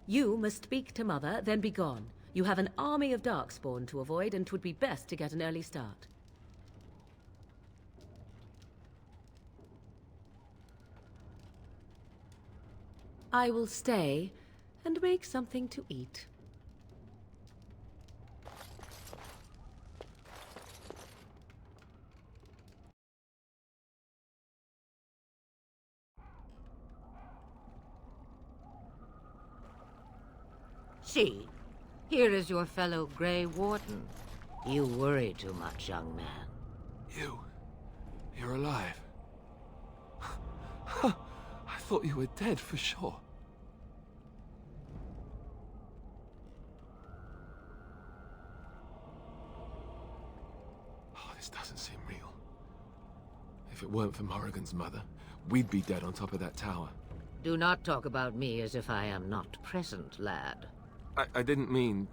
You must speak to Mother, then be gone. You have an army of Darkspawn to avoid, and 'twould be best to get an early start. I will stay and make something to eat. See, here is your fellow Grey Warden. You worry too much, young man. You're alive. I thought you were dead for sure. Oh, this doesn't seem real. If it weren't for Morrigan's mother, we'd be dead on top of that tower. Do not talk about me as if I am not present, lad. I didn't mean...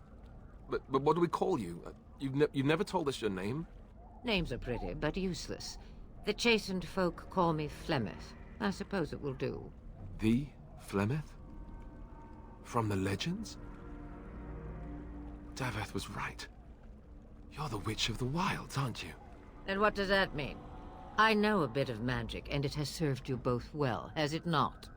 But what do we call you? You've never told us your name? Names are pretty, but useless. The chastened folk call me Flemeth. I suppose it will do. The Flemeth? From the legends? Daveth was right. You're the Witch of the Wilds, aren't you? And what does that mean? I know a bit of magic, and it has served you both well, has it not?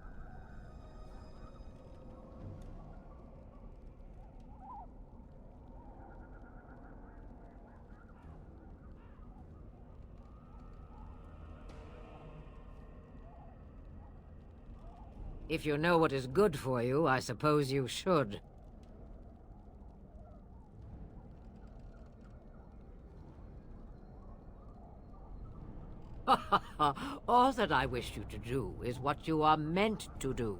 If you know what is good for you, I suppose you should. All that I wish you to do is what you are meant to do.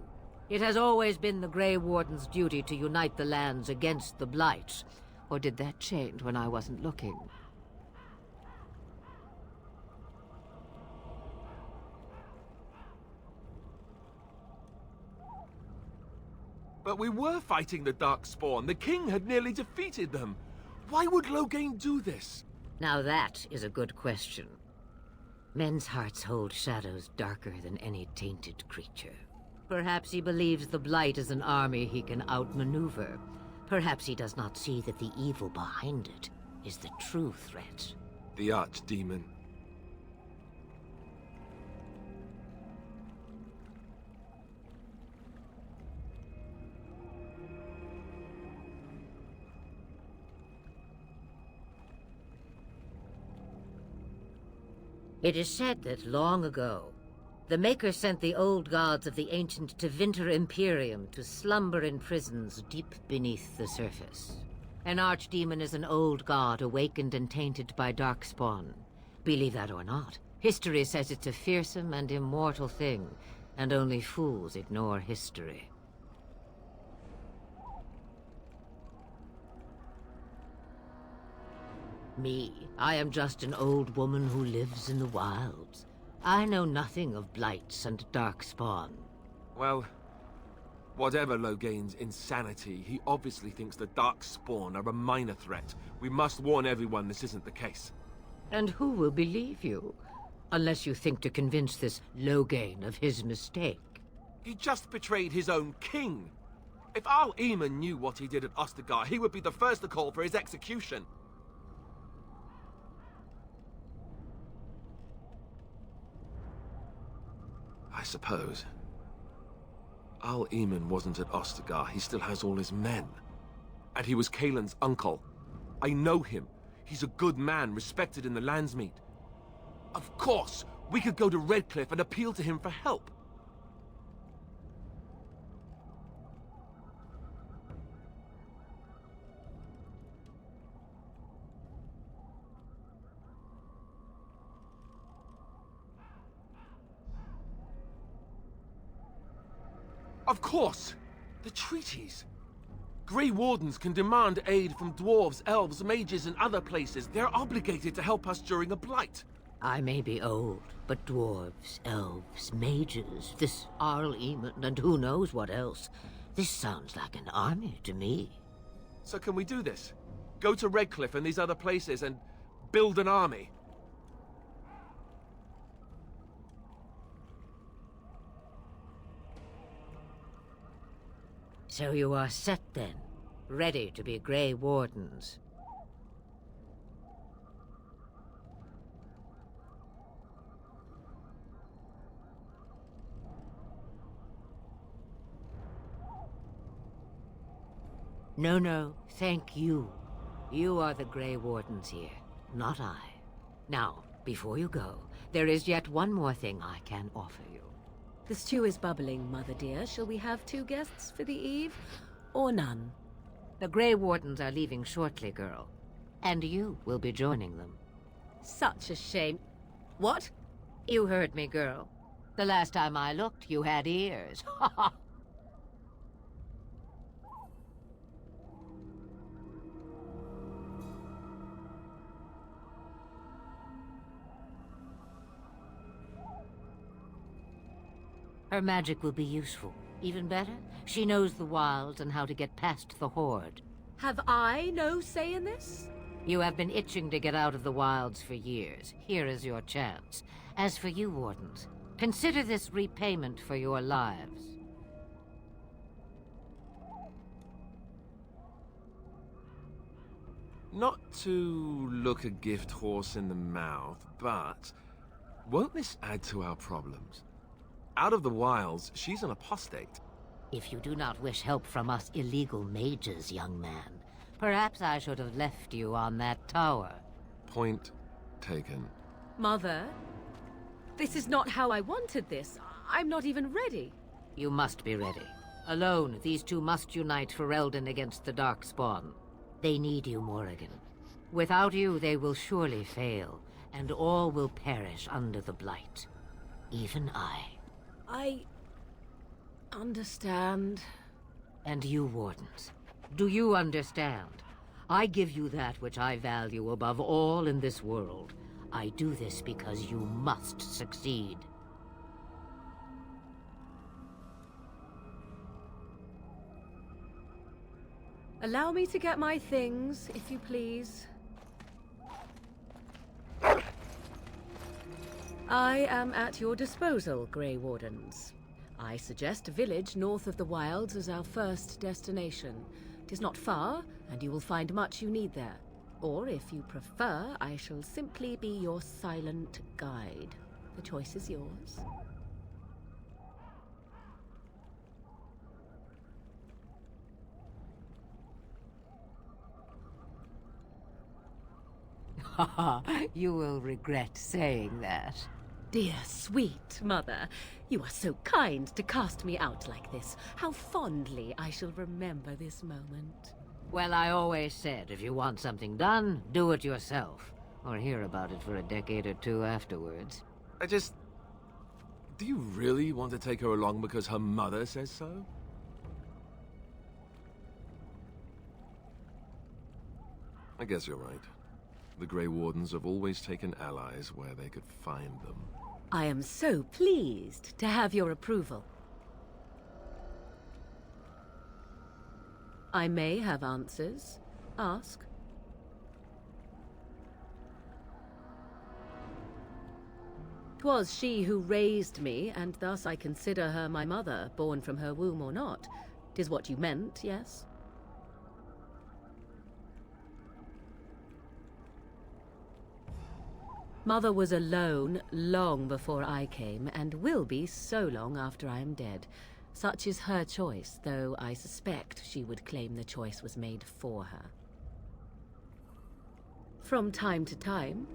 It has always been the Grey Warden's duty to unite the lands against the Blight. Or did that change when I wasn't looking? But we were fighting the Darkspawn. The king had nearly defeated them. Why would Loghain do this? Now that is a good question. Men's hearts hold shadows darker than any tainted creature. Perhaps he believes the Blight is an army he can outmaneuver. Perhaps he does not see that the evil behind it is the true threat. The Archdemon. It is said that long ago, the Maker sent the old gods of the ancient Tevinter Imperium to slumber in prisons deep beneath the surface. An archdemon is an old god awakened and tainted by Darkspawn. Believe that or not, history says it's a fearsome and immortal thing, and only fools ignore history. Me, I am just an old woman who lives in the wilds. I know nothing of blights and Darkspawn. Well, whatever Loghain's insanity, he obviously thinks the Darkspawn are a minor threat. We must warn everyone this isn't the case. And who will believe you? Unless you think to convince this Loghain of his mistake. He just betrayed his own king. If Al Eamon knew what he did at Ostagar, he would be the first to call for his execution. I suppose. Al Eamon wasn't at Ostagar. He still has all his men. And he was Kaelin's uncle. I know him. He's a good man, respected in the Landsmeet. Of course, we could go to Redcliffe and appeal to him for help. Of course! The treaties! Grey Wardens can demand aid from dwarves, elves, mages, and other places. They're obligated to help us during a blight. I may be old, but dwarves, elves, mages, this Arl Eamon, and who knows what else. This sounds like an army to me. So can we do this? Go to Redcliffe and these other places and build an army? So you are set then, ready to be Grey Wardens. No, thank you. You are the Grey Wardens here, not I. Now, before you go, there is yet one more thing I can offer you. The stew is bubbling, Mother dear. Shall we have 2 guests for the eve, or none? The Grey Wardens are leaving shortly, girl. And you will be joining them. Such a shame. What? You heard me, girl. The last time I looked, you had ears. Ha ha! Her magic will be useful. Even better, she knows the wilds and how to get past the Horde. Have I no say in this? You have been itching to get out of the wilds for years. Here is your chance. As for you, Wardens, consider this repayment for your lives. Not to look a gift horse in the mouth, but won't this add to our problems? Out of the wilds, she's an apostate. If you do not wish help from us illegal mages, young man, perhaps I should have left you on that tower. Point taken. Mother, this is not how I wanted this. I'm not even ready. You must be ready. Alone, these two must unite for Eldon against the Darkspawn. They need you, Morrigan. Without you, they will surely fail, and all will perish under the Blight. Even I. I understand. And you, Wardens, do you understand? I give you that which I value above all in this world. I do this because you must succeed. Allow me to get my things, if you please. I am at your disposal, Grey Wardens. I suggest a village north of the wilds as our first destination. 'Tis not far, and you will find much you need there. Or, if you prefer, I shall simply be your silent guide. The choice is yours. Haha, you will regret saying that. Dear, sweet mother, you are so kind to cast me out like this. How fondly I shall remember this moment. Well, I always said, if you want something done, do it yourself. Or hear about it for a decade or two afterwards. Do you really want to take her along because her mother says so? I guess you're right. The Grey Wardens have always taken allies where they could find them. I am so pleased to have your approval. I may have answers. Ask. 'Twas she who raised me, and thus I consider her my mother, born from her womb or not. 'Tis what you meant, yes? Mother was alone long before I came, and will be so long after I am dead. Such is her choice, though I suspect she would claim the choice was made for her. From time to time,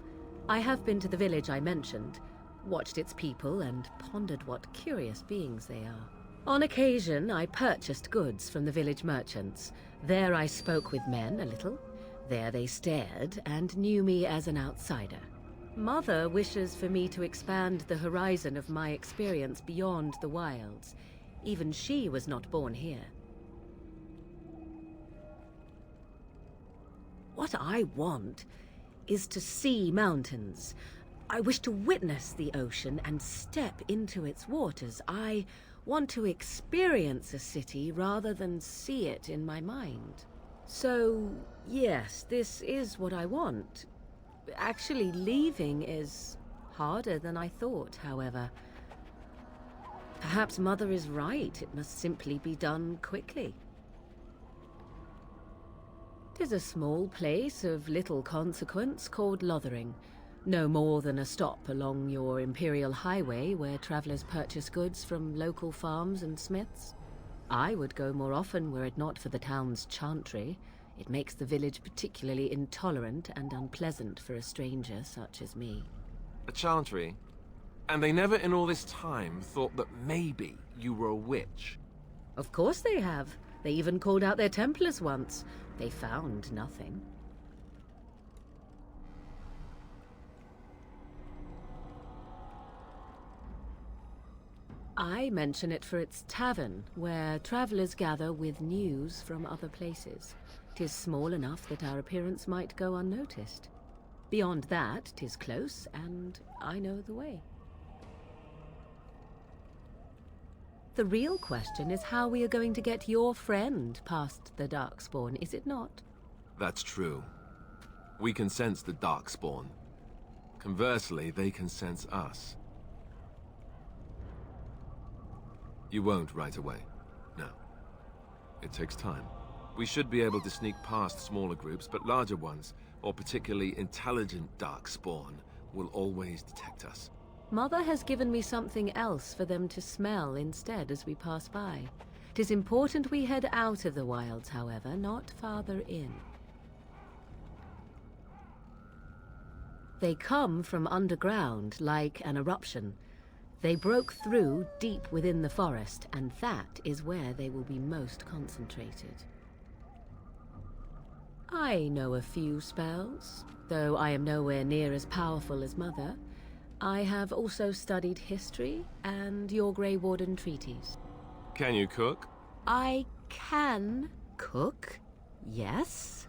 I have been to the village I mentioned, watched its people, and pondered what curious beings they are. On occasion, I purchased goods from the village merchants. There I spoke with men a little. There they stared and knew me as an outsider. Mother wishes for me to expand the horizon of my experience beyond the wilds. Even she was not born here. What I want is to see mountains. I wish to witness the ocean and step into its waters. I want to experience a city rather than see it in my mind. So, yes, this is what I want. Actually, leaving is harder than I thought, however. Perhaps Mother is right. It must simply be done quickly. 'Tis a small place of little consequence called Lothering. No more than a stop along your Imperial Highway where travelers purchase goods from local farms and smiths. I would go more often were it not for the town's chantry. It makes the village particularly intolerant and unpleasant for a stranger such as me. A chantry? And they never in all this time thought that maybe you were a witch? Of course they have. They even called out their Templars once. They found nothing. I mention it for its tavern, where travelers gather with news from other places. 'Tis small enough that our appearance might go unnoticed. Beyond that, 'tis close, and I know the way. The real question is how we are going to get your friend past the Darkspawn, is it not? That's true. We can sense the Darkspawn. Conversely, they can sense us. You won't right away. No. It takes time. We should be able to sneak past smaller groups, but larger ones, or particularly intelligent Darkspawn, will always detect us. Mother has given me something else for them to smell instead as we pass by. 'Tis important we head out of the wilds, however, not farther in. They come from underground, like an eruption. They broke through deep within the forest, and that is where they will be most concentrated. I know a few spells, though I am nowhere near as powerful as Mother. I have also studied history and your Grey Warden treaties. Can you cook? I can cook, yes.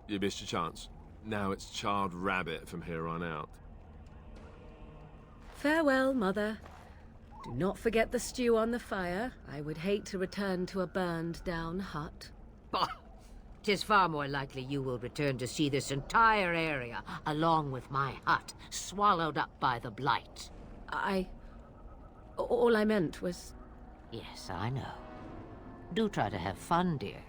You missed your chance. Now it's charred rabbit from here on out. Farewell, Mother. Do not forget the stew on the fire. I would hate to return to a burned-down hut. Bah! 'Tis far more likely you will return to see this entire area, along with my hut, swallowed up by the blight. All I meant was... Yes, I know. Do try to have fun, dear.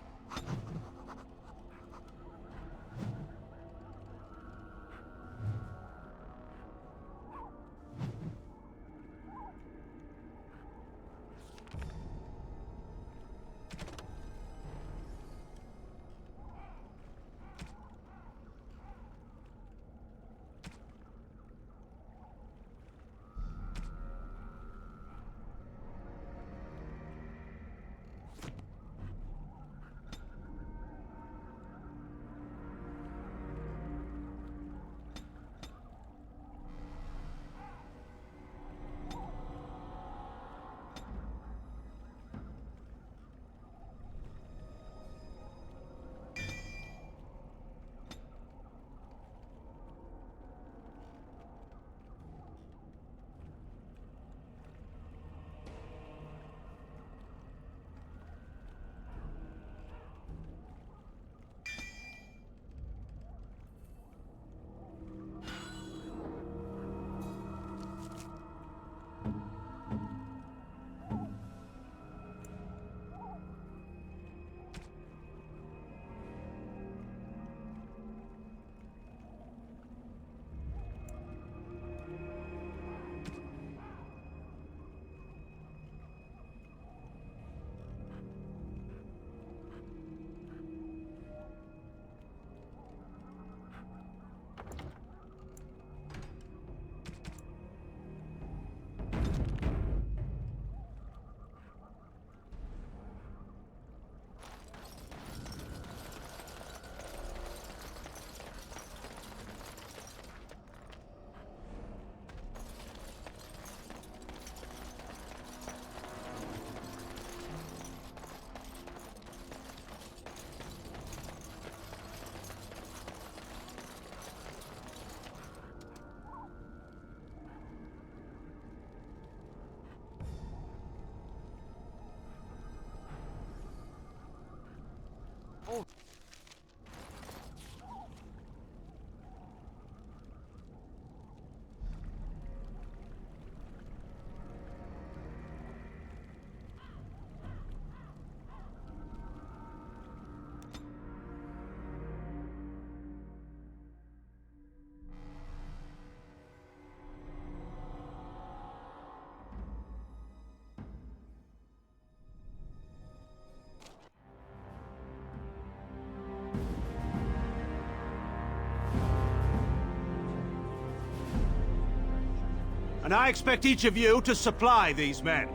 and I expect each of you to supply these men.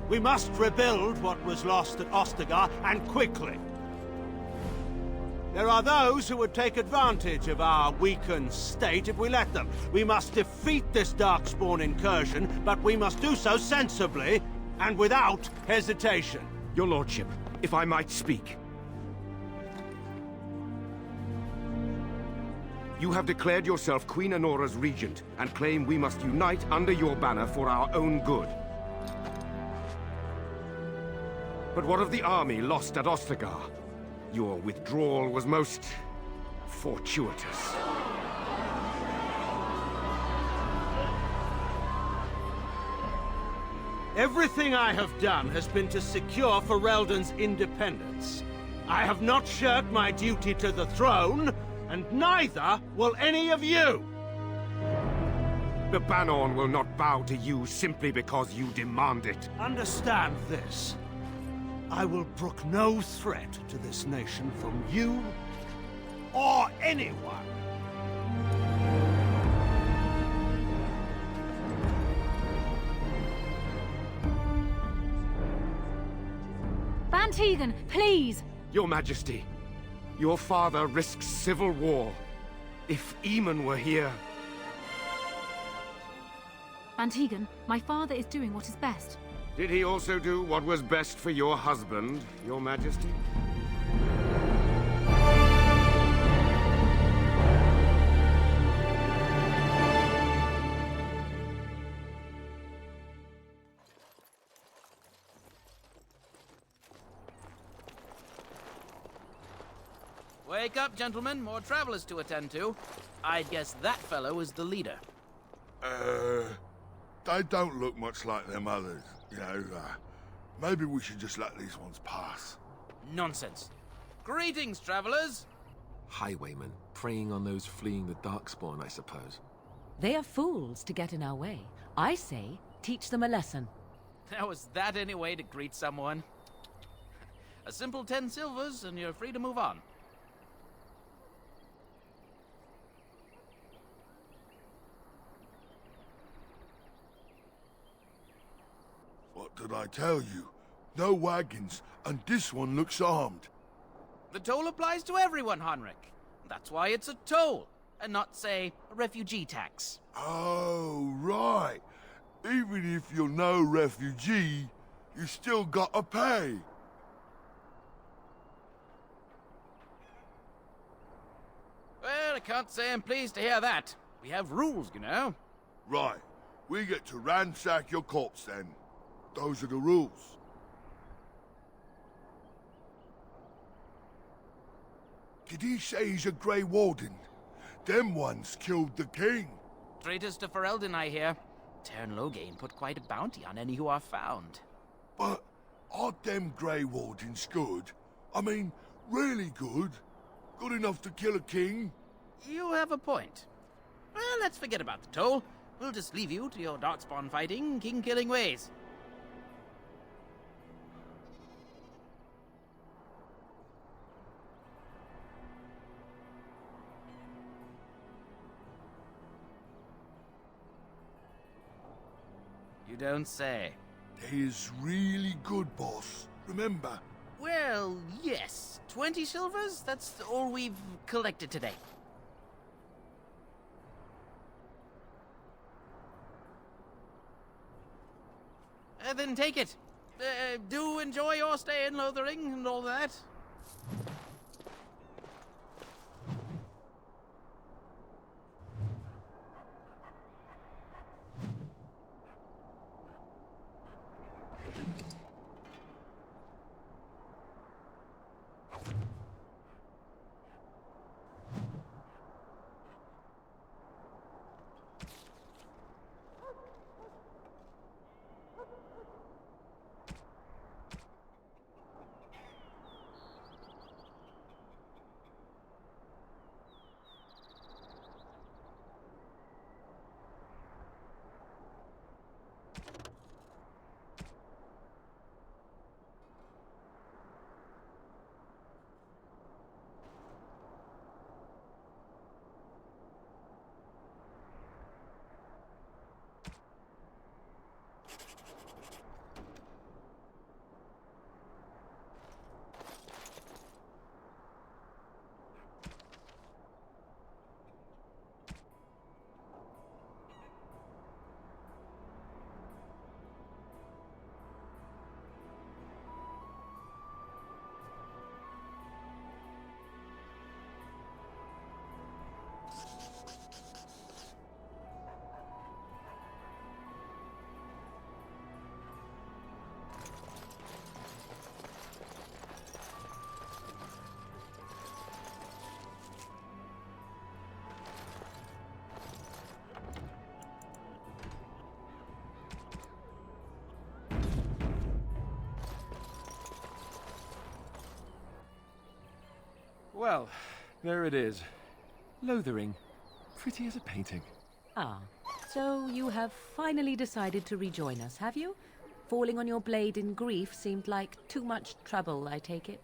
We must rebuild what was lost at Ostagar, and quickly. There are those who would take advantage of our weakened state if we let them. We must defeat this Darkspawn incursion, but we must do so sensibly and without hesitation. Your lordship, if I might speak. You have declared yourself Queen Honora's regent, and claim we must unite under your banner for our own good. But what of the army lost at Ostagar? Your withdrawal was most fortuitous. Everything I have done has been to secure Ferelden's independence. I have not shirked my duty to the throne, and neither will any of you! The Banorn will not bow to you simply because you demand it. Understand this. I will brook no threat to this nation from you or anyone. Van Tegan, please! Your Majesty, your father risks civil war. If Eamon were here... Van Tegan, my father is doing what is best. Did he also do what was best for your husband, Your Majesty? Wake up, gentlemen. More travelers to attend to. I'd guess that fellow is the leader. They don't look much like them others, you know. Maybe we should just let these ones pass. Nonsense. Greetings, travelers. Highwaymen, preying on those fleeing the Darkspawn, I suppose. They are fools to get in our way. I say, teach them a lesson. Now, is that any way to greet someone? A simple 10 silvers, and you're free to move on. What did I tell you? No wagons, and this one looks armed. The toll applies to everyone, Henrik. That's why it's a toll, and not, say, a refugee tax. Oh, right. Even if you're no refugee, you still gotta pay. Well, I can't say I'm pleased to hear that. We have rules, you know. Right. We get to ransack your corpse then. Those are the rules. Did he say he's a Grey Warden? Them ones killed the king. Traitors to Ferelden, I hear. Tern Loghain put quite a bounty on any who are found. But aren't them Grey Wardens good? I mean, really good? Good enough to kill a king? You have a point. Well, let's forget about the toll. We'll just leave you to your Darkspawn fighting, king-killing ways. You don't say. They is really good, boss. Remember? Well, yes. 20 silvers? That's all we've collected today. Then take it. Do enjoy your stay in Lothering and all that. Well, there it is. Lothering. Pretty as a painting. Ah, so you have finally decided to rejoin us, have you? Falling on your blade in grief seemed like too much trouble, I take it.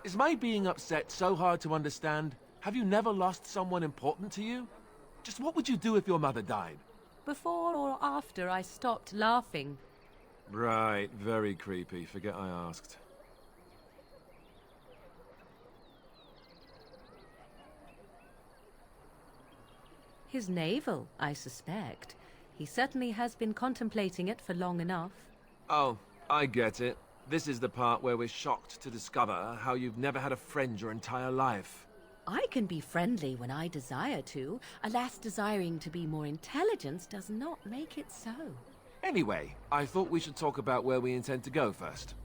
Is my being upset so hard to understand? Have you never lost someone important to you? Just what would you do if your mother died? Before or after I stopped laughing? Right, very creepy. Forget I asked. His navel, I suspect. He certainly has been contemplating it for long enough. Oh, I get it. This is the part where we're shocked to discover how you've never had a friend your entire life. I can be friendly when I desire to. Alas, desiring to be more intelligent does not make it so. Anyway, I thought we should talk about where we intend to go first.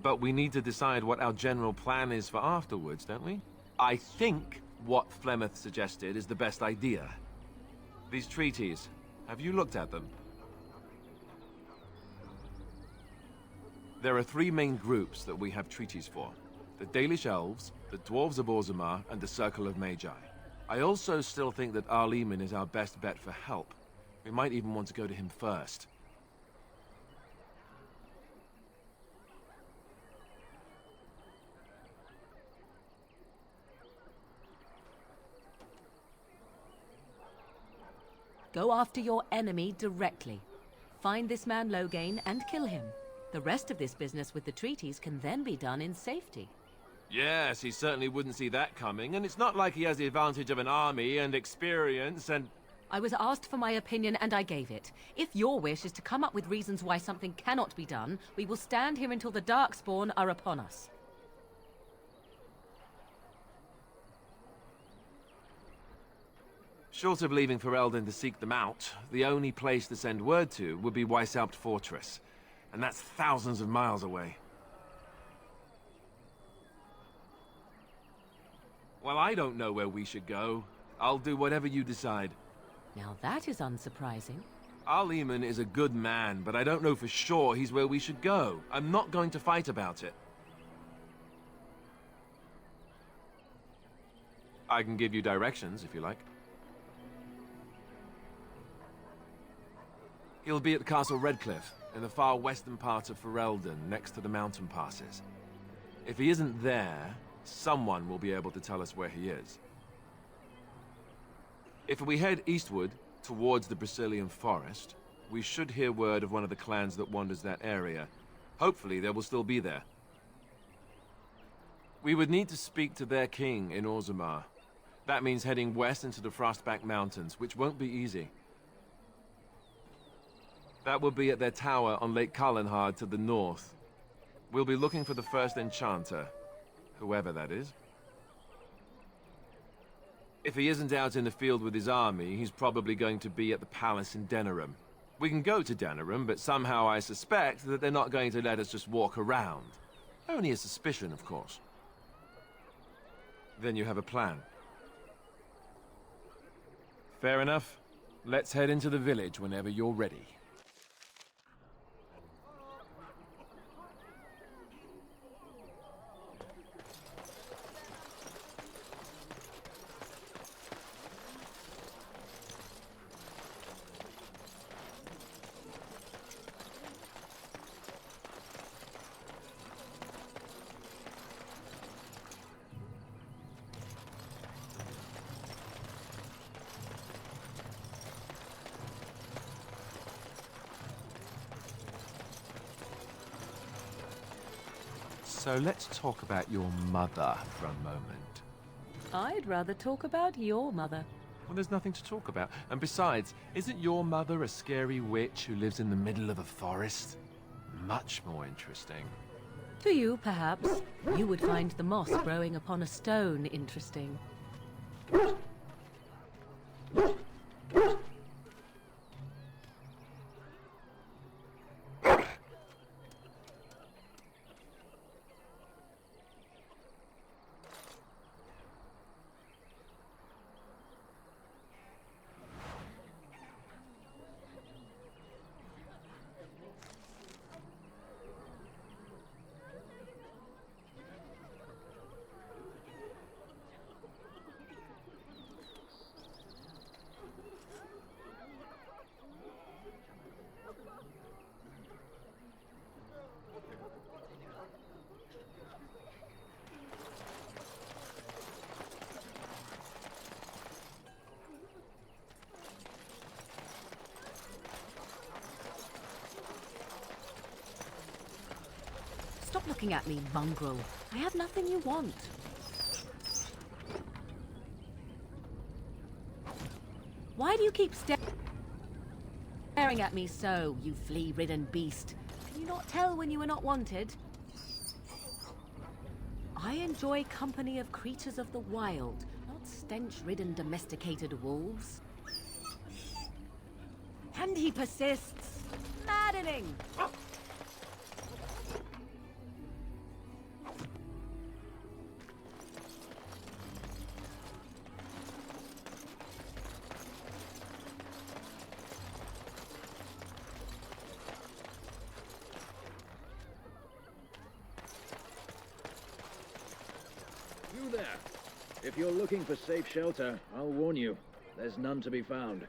But we need to decide what our general plan is for afterwards, don't we? I think what Flemeth suggested is the best idea. These treaties, have you looked at them? There are three main groups that we have treaties for. The Dalish Elves, the Dwarves of Orzammar, and the Circle of Magi. I also still think that Arleman is our best bet for help. We might even want to go to him first. Go after your enemy directly. Find this man Loghain and kill him. The rest of this business with the treaties can then be done in safety. Yes, he certainly wouldn't see that coming, and it's not like he has the advantage of an army and experience and... I was asked for my opinion and I gave it. If your wish is to come up with reasons why something cannot be done, we will stand here until the Darkspawn are upon us. Short of leaving Ferelden to seek them out, the only place to send word to would be Weishaupt Fortress. And that's thousands of miles away. Well, I don't know where we should go. I'll do whatever you decide. Now that is unsurprising. Arleman is a good man, but I don't know for sure he's where we should go. I'm not going to fight about it. I can give you directions, if you like. He'll be at Castle Redcliffe, in the far western part of Ferelden, next to the mountain passes. If he isn't there, someone will be able to tell us where he is. If we head eastward, towards the Brecilian Forest, we should hear word of one of the clans that wanders that area. Hopefully they will still be there. We would need to speak to their king in Orzammar. That means heading west into the Frostback Mountains, which won't be easy. That will be at their tower on Lake Carlenhard to the north. We'll be looking for the first enchanter, whoever that is. If he isn't out in the field with his army, he's probably going to be at the palace in Denerim. We can go to Denerim, but somehow I suspect that they're not going to let us just walk around. Only a suspicion, of course. Then you have a plan. Fair enough. Let's head into the village whenever you're ready. So let's talk about your mother for a moment. I'd rather talk about your mother. Well, there's nothing to talk about. And besides, isn't your mother a scary witch who lives in the middle of a forest? Much more interesting. To you, perhaps. You would find the moss growing upon a stone interesting. looking at me, mongrel. I have nothing you want. Why do you keep staring at me so, you flea-ridden beast? Can you not tell when you are not wanted? I enjoy company of creatures of the wild, not stench-ridden domesticated wolves. And he persists. Maddening! You there. If you're looking for safe shelter, I'll warn you, there's none to be found.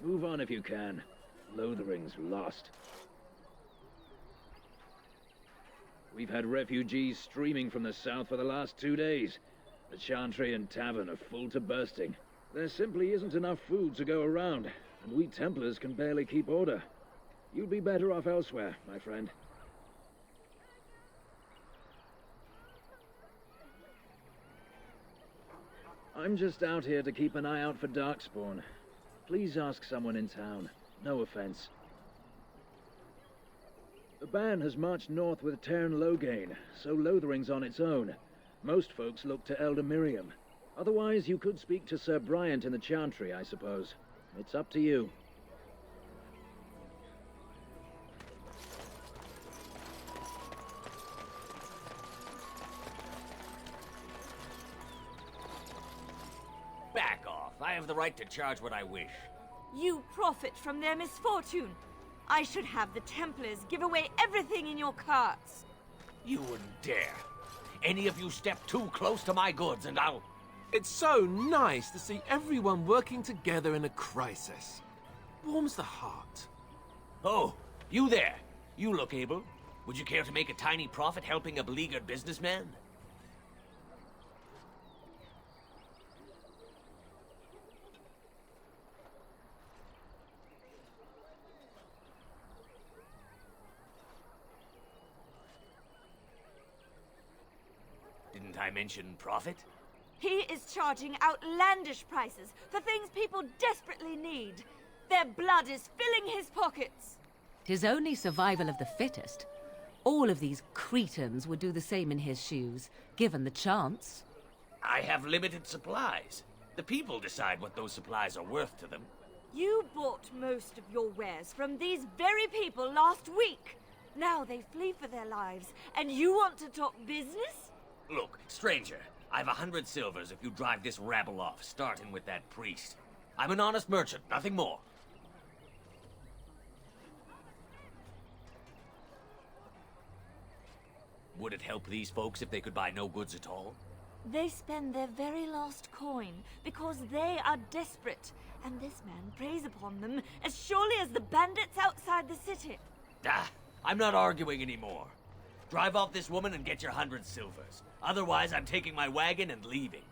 Move on if you can. Lothering's lost. We've had refugees streaming from the south for the last 2 days. The Chantry and Tavern are full to bursting. There simply isn't enough food to go around, and we Templars can barely keep order. You'd be better off elsewhere, my friend. I'm just out here to keep an eye out for Darkspawn. Please ask someone in town. No offense. The band has marched north with Tern Loghain, so Lothering's on its own. Most folks look to Elder Miriam. Otherwise, you could speak to Sir Bryant in the Chantry, I suppose. It's up to you. Back off. I have the right to charge what I wish. You profit from their misfortune. I should have the Templars give away everything in your carts. You wouldn't dare. Any of you step too close to my goods and I'll... It's so nice to see everyone working together in a crisis. Warms the heart. Oh, you there. You look able. Would you care to make a tiny profit helping a beleaguered businessman? Didn't I mention profit? He is charging outlandish prices for things people desperately need. Their blood is filling his pockets. 'Tis only survival of the fittest. All of these cretins would do the same in his shoes, given the chance. I have limited supplies. The people decide what those supplies are worth to them. You bought most of your wares from these very people last week. Now they flee for their lives, and you want to talk business? Look, stranger, I've 100 silvers if you drive this rabble off, starting with that priest. I'm an honest merchant, nothing more. Would it help these folks if they could buy no goods at all? They spend their very last coin because they are desperate, and this man preys upon them as surely as the bandits outside the city. Ah, I'm not arguing anymore. Drive off this woman and get your 100 silvers. Otherwise, I'm taking my wagon and leaving.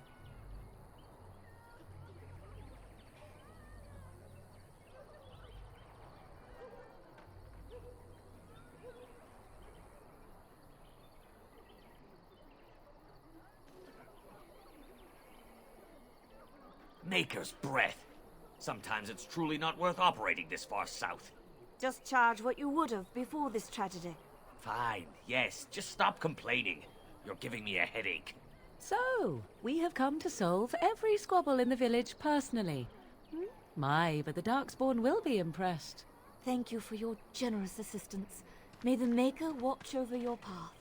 Maker's breath. Sometimes it's truly not worth operating this far south. Just charge what you would have before this tragedy. Fine, yes, just stop complaining. You're giving me a headache. So, we have come to solve every squabble in the village personally. My, but the Darkspawn will be impressed. Thank you for your generous assistance. May the Maker watch over your path.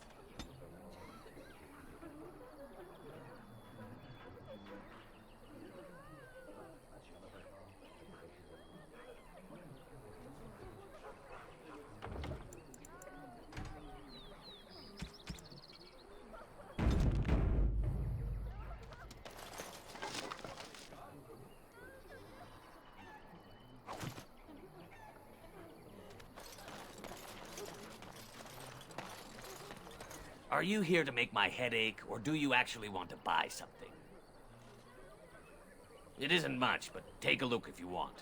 Are you here to make my head ache, or do you actually want to buy something? It isn't much, but take a look if you want.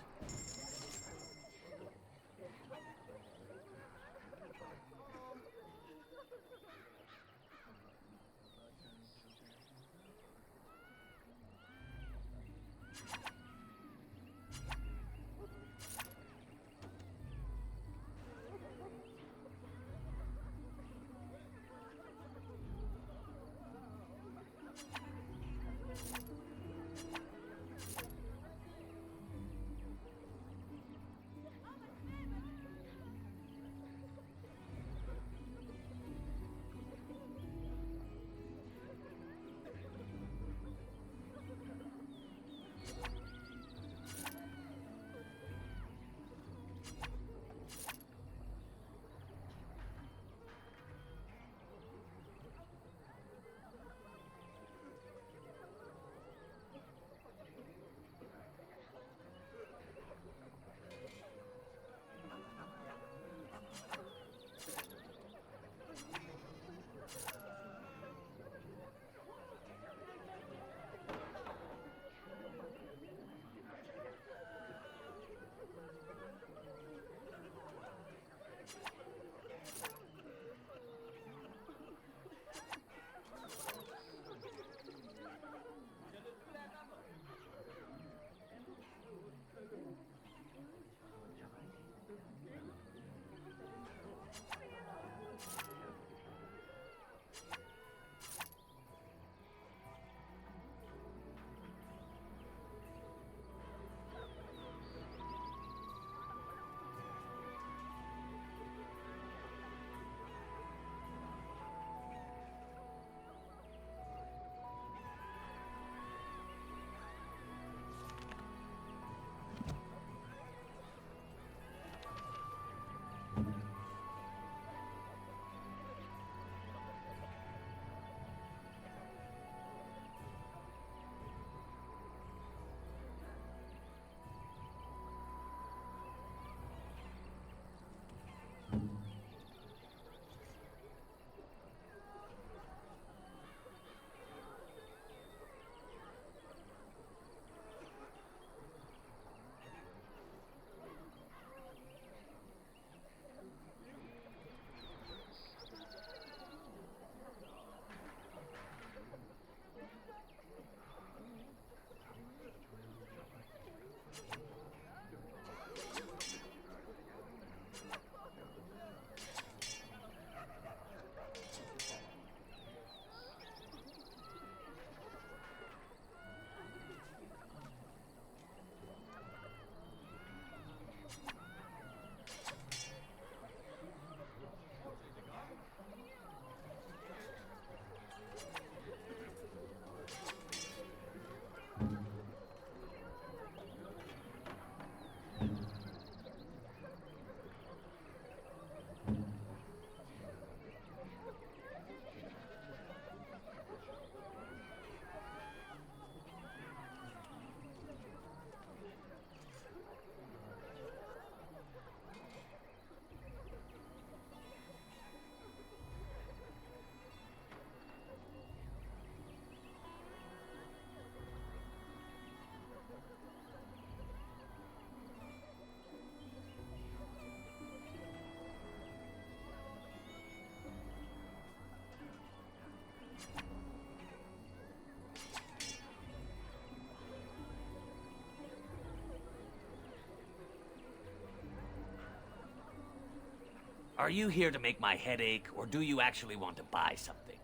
Are you here to make my head ache, or do you actually want to buy something?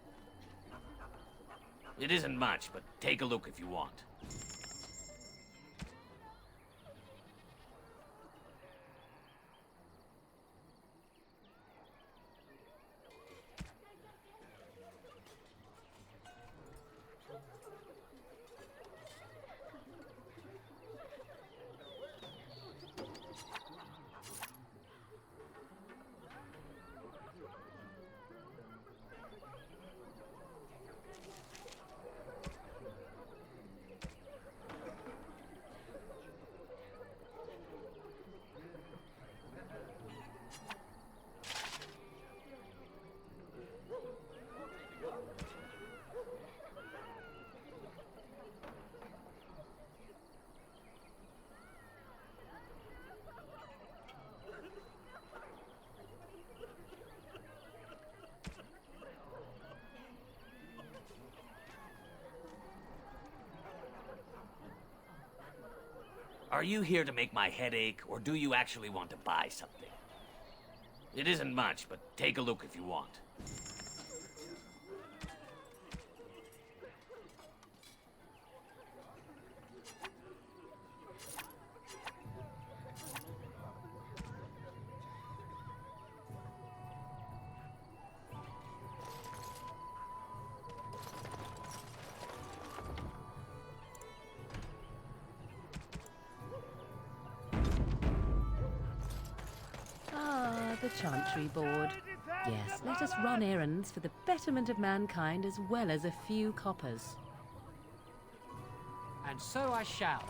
It isn't much, but take a look if you want. Are you here to make my head ache, or do you actually want to buy something? It isn't much, but take a look if you want. The Chantry Board. Yes, let us run errands for the betterment of mankind as well as a few coppers. And so I shall.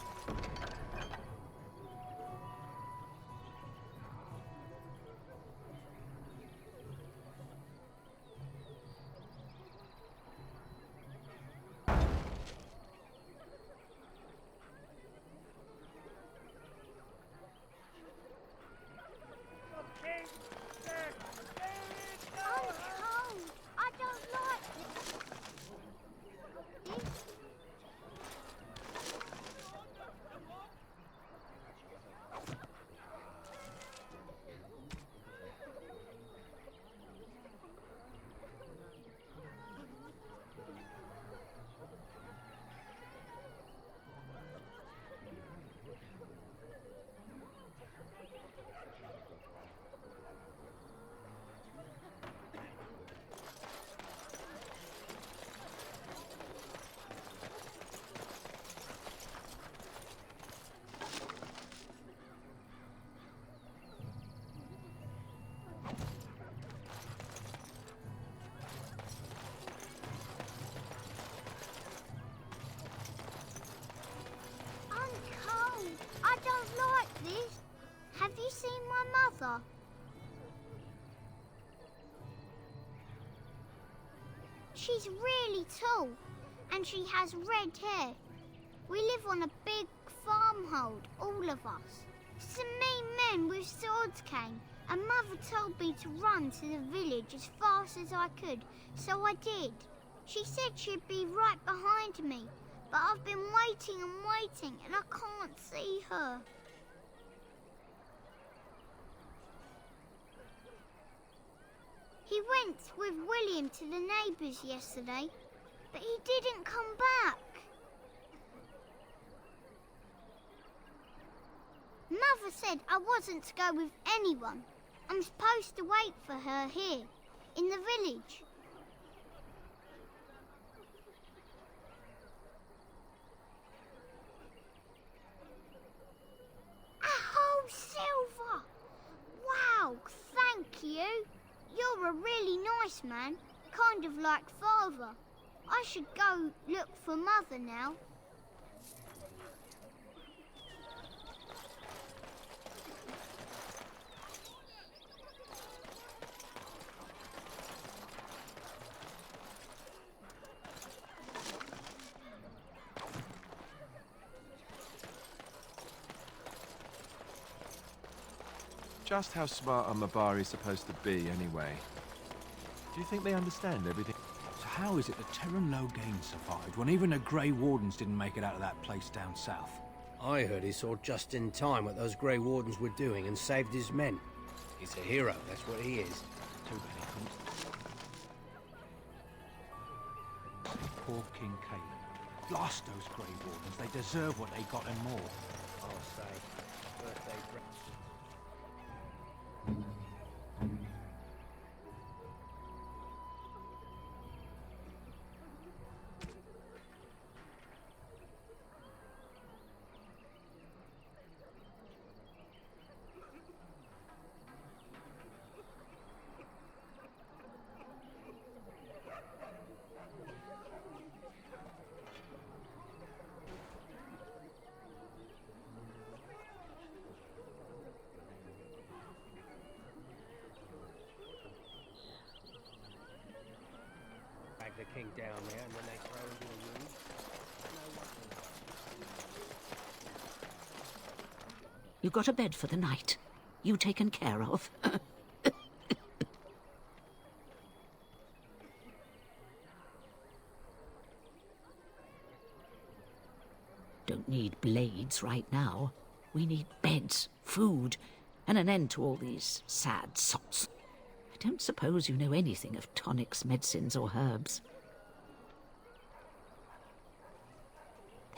Have you seen my mother? She's really tall, and she has red hair. We live on a big farmhold, all of us. Some mean men with swords came, and Mother told me to run to the village as fast as I could, so I did. She said she'd be right behind me, but I've been waiting and waiting, and I can't see her. He went with William to the neighbours yesterday, but he didn't come back. Mother said I wasn't to go with anyone. I'm supposed to wait for her here, in the village. A whole silver! Wow, thank you. You're a really nice man, kind of like Father. I should go look for Mother now. Just how smart are Mabari supposed to be, anyway? Do you think they understand everything? So how is it that Terran Logain survived when even the Grey Wardens didn't make it out of that place down south? I heard he saw just in time what those Grey Wardens were doing and saved his men. He's a hero, that's what he is. Too bad he couldn't. Poor King Caleb. Blast those Grey Wardens. They deserve what they got and more. I'll say. Birthday the king down there, and then they throw him to the wound. You got a bed for the night. You taken care of. Don't need blades right now. We need beds, food, and an end to all these sad sots. I don't suppose you know anything of tonics, medicines, or herbs.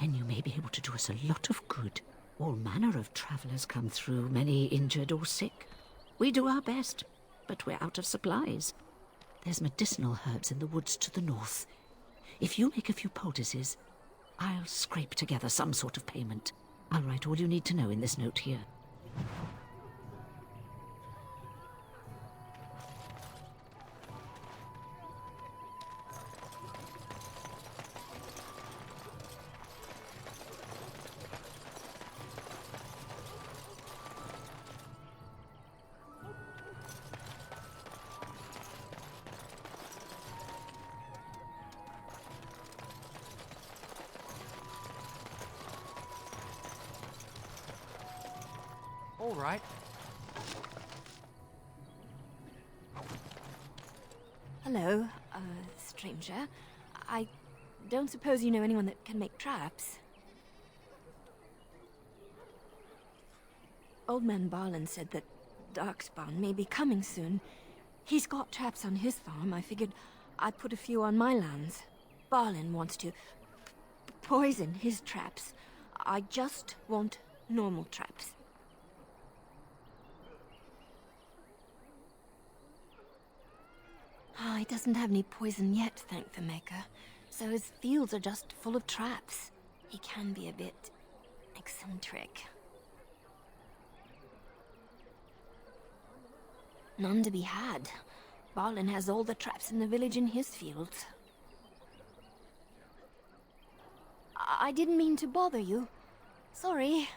Then you may be able to do us a lot of good. All manner of travellers come through, many injured or sick. We do our best, but we're out of supplies. There's medicinal herbs in the woods to the north. If you make a few poultices, I'll scrape together some sort of payment. I'll write all you need to know in this note here. All right. Hello, stranger. I don't suppose you know anyone that can make traps? Old man Barlin said that Darkspawn may be coming soon. He's got traps on his farm. I figured I'd put a few on my lands. Barlin wants to poison his traps. I just want normal traps. He doesn't have any poison yet, thank the Maker. So his fields are just full of traps. He can be a bit eccentric. None to be had. Barlin has all the traps in the village in his fields. I didn't mean to bother you. Sorry.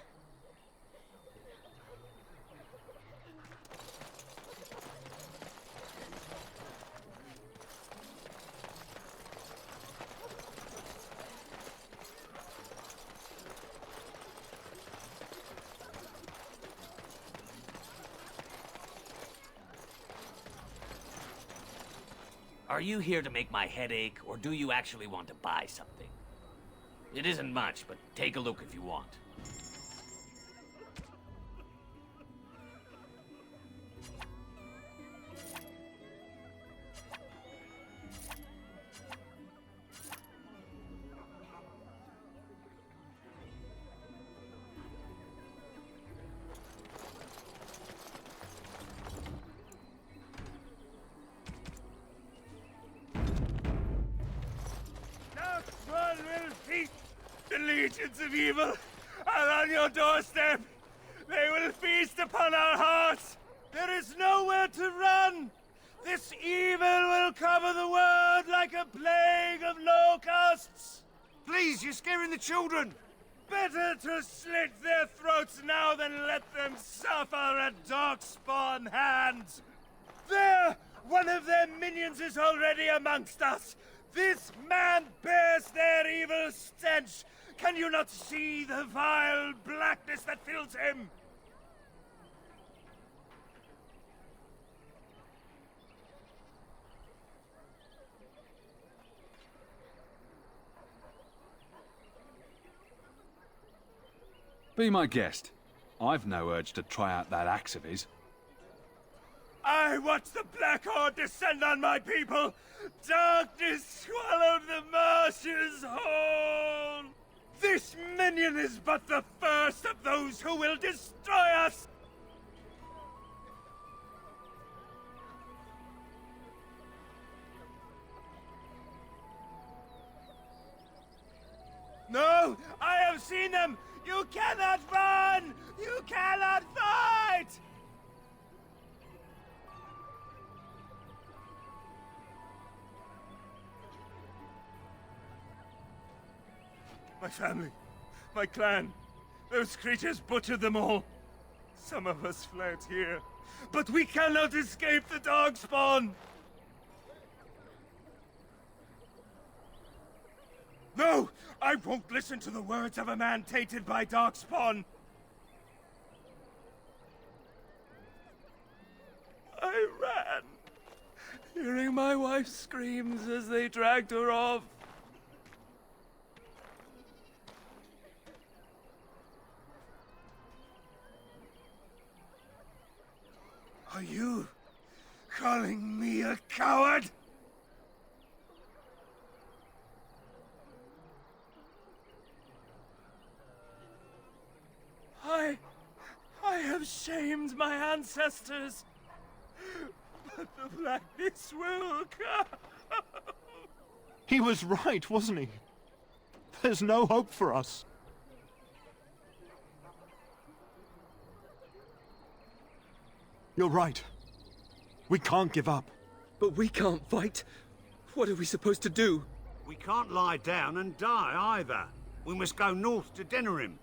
Are you here to make my head ache, or do you actually want to buy something? It isn't much, but take a look if you want. The legions of evil are on your doorstep. They will feast upon our hearts. There is nowhere to run. This evil will cover the world like a plague of locusts. Please, you're scaring the children. Better to slit their throats now than let them suffer at Darkspawn hands. There! One of their minions is already amongst us. This man bears their evil stench. Can you not see the vile blackness that fills him? Be my guest. I've no urge to try out that axe of his. I watched the Black Horde descend on my people! Darkness swallowed the marshes whole! This minion is but the first of those who will destroy us! No! I have seen them! You cannot run! You cannot fight! My family, my clan, those creatures butchered them all. Some of us fled here, but we cannot escape the Darkspawn! No! I won't listen to the words of a man tainted by Darkspawn! I ran, hearing my wife's screams as they dragged her off. Are you calling me a coward? I have shamed my ancestors, but the blackness will come. He was right, wasn't he? There's no hope for us. You're right. We can't give up. But we can't fight. What are we supposed to do? We can't lie down and die either. We must go north to Denerim.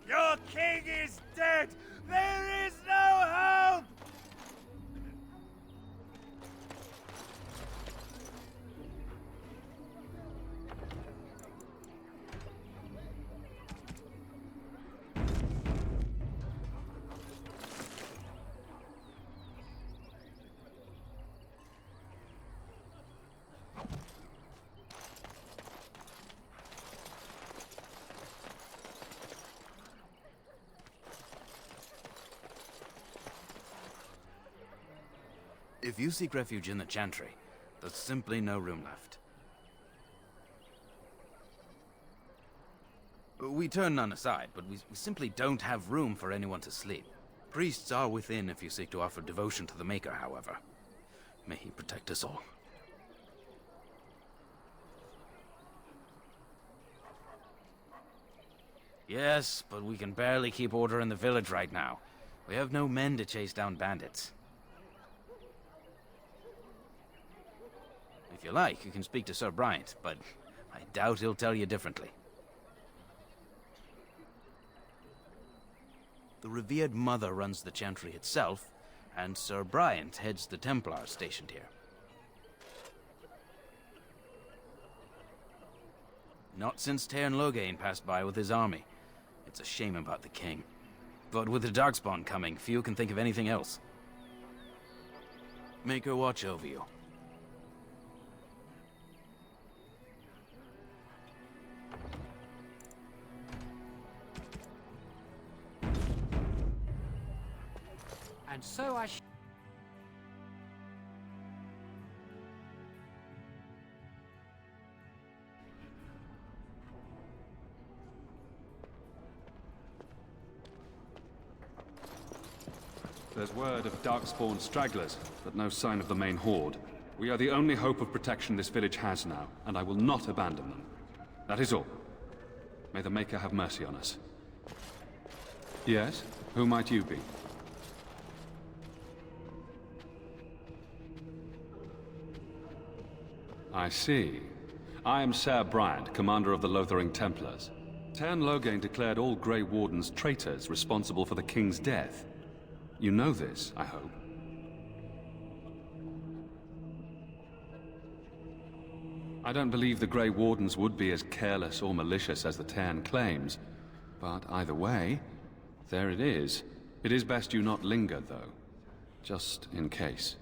Your king is dead! There is no hope! If you seek refuge in the Chantry, there's simply no room left. We turn none aside, but we simply don't have room for anyone to sleep. Priests are within if you seek to offer devotion to the Maker, however. May he protect us all. Yes, but we can barely keep order in the village right now. We have no men to chase down bandits. If you like, you can speak to Sir Bryant, but I doubt he'll tell you differently. The revered mother runs the Chantry itself, and Sir Bryant heads the Templars stationed here. Not since Tairn Loghain passed by with his army. It's a shame about the king. But with the Darkspawn coming, few can think of anything else. Make her watch over you. And so I There's word of Darkspawn stragglers, but no sign of the main horde. We are the only hope of protection this village has now, and I will not abandon them. That is all. May the Maker have mercy on us. Yes? Who might you be? I see. I am Sir Bryant, commander of the Lothering Templars. Tairn Loghain declared all Grey Wardens traitors responsible for the King's death. You know this, I hope. I don't believe the Grey Wardens would be as careless or malicious as the Tairn claims. But either way, there it is. It is best you not linger, though. Just in case.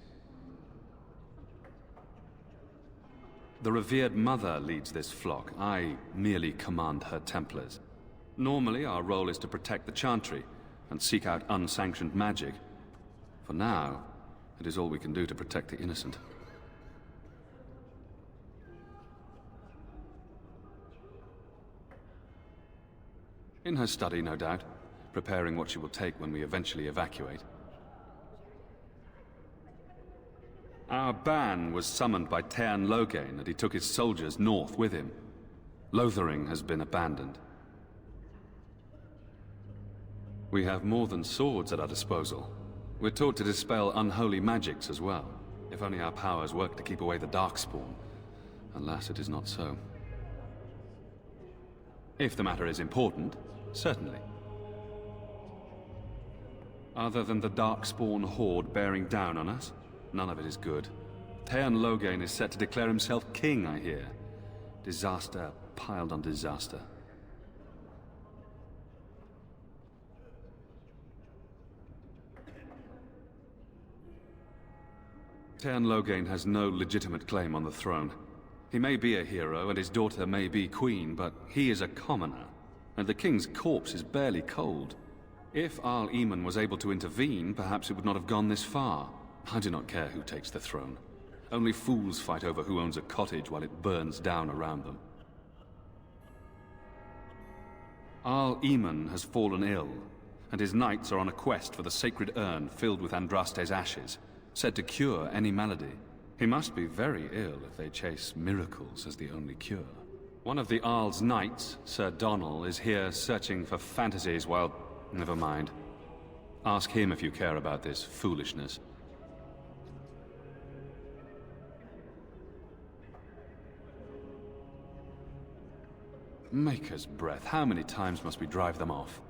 The revered mother leads this flock. I merely command her Templars. Normally, our role is to protect the Chantry and seek out unsanctioned magic. For now, it is all we can do to protect the innocent. In her study, no doubt, preparing what she will take when we eventually evacuate. Our ban was summoned by Tean Loghain, and he took his soldiers north with him. Lothering has been abandoned. We have more than swords at our disposal. We're taught to dispel unholy magics as well. If only our powers work to keep away the Darkspawn. Alas, it is not so. If the matter is important, certainly. Other than the Darkspawn horde bearing down on us, none of it is good. Tean Loghain is set to declare himself king, I hear. Disaster piled on disaster. Tean Loghain has no legitimate claim on the throne. He may be a hero, and his daughter may be queen, but he is a commoner, and the king's corpse is barely cold. If Arl Eamon was able to intervene, perhaps it would not have gone this far. I do not care who takes the throne. Only fools fight over who owns a cottage while it burns down around them. Arl Eamon has fallen ill, and his knights are on a quest for the sacred urn filled with Andraste's ashes, said to cure any malady. He must be very ill if they chase miracles as the only cure. One of the Arl's knights, Sir Donnell, is here searching for fantasies while... Never mind. Ask him if you care about this foolishness. Maker's breath, how many times must we drive them off?